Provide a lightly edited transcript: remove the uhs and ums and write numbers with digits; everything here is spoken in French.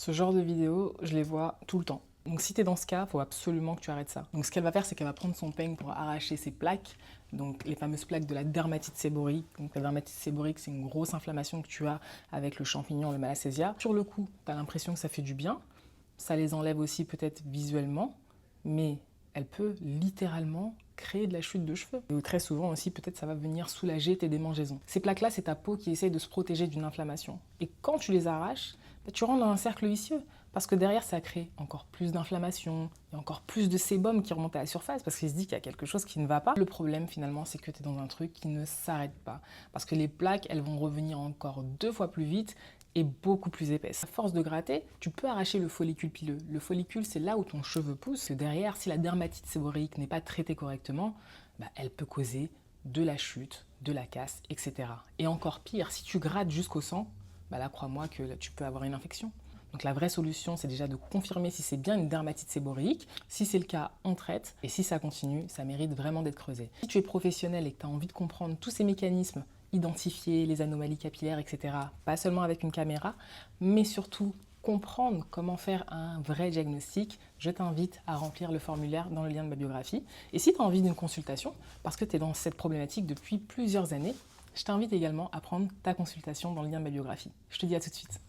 Ce genre de vidéos, je les vois tout le temps. Donc si tu es dans ce cas, il faut absolument que tu arrêtes ça. Donc ce qu'elle va faire, c'est qu'elle va prendre son peigne pour arracher ses plaques, donc les fameuses plaques de la dermatite séborique. Donc la dermatite séborique, c'est une grosse inflammation que tu as avec le champignon, le Malassezia. Sur le coup, tu as l'impression que ça fait du bien. Ça les enlève aussi peut-être visuellement, mais elle peut littéralement créer de la chute de cheveux. Et très souvent aussi, peut-être ça va venir soulager tes démangeaisons. Ces plaques-là, c'est ta peau qui essaie de se protéger d'une inflammation. Et quand tu les arraches, tu rentres dans un cercle vicieux. Parce que derrière, ça crée encore plus d'inflammation et encore plus de sébum qui remonte à la surface parce qu'il se dit qu'il y a quelque chose qui ne va pas. Le problème, finalement, c'est que tu es dans un truc qui ne s'arrête pas. Parce que les plaques, elles vont revenir encore 2 fois plus vite et beaucoup plus épaisse. À force de gratter, tu peux arracher le follicule pileux. Le follicule, c'est là où ton cheveu pousse. Et derrière, si la dermatite séborique n'est pas traitée correctement, elle peut causer de la chute, de la casse, etc. Et encore pire, si tu grattes jusqu'au sang, là, crois-moi que là, tu peux avoir une infection. Donc la vraie solution, c'est déjà de confirmer si c'est bien une dermatite séborique. Si c'est le cas, on traite. Et si ça continue, ça mérite vraiment d'être creusé. Si tu es professionnel et que tu as envie de comprendre tous ces mécanismes, identifier les anomalies capillaires, etc., pas seulement avec une caméra, mais surtout comprendre comment faire un vrai diagnostic, je t'invite à remplir le formulaire dans le lien de ma biographie. Et si tu as envie d'une consultation, parce que tu es dans cette problématique depuis plusieurs années, je t'invite également à prendre ta consultation dans le lien de ma biographie. Je te dis à tout de suite.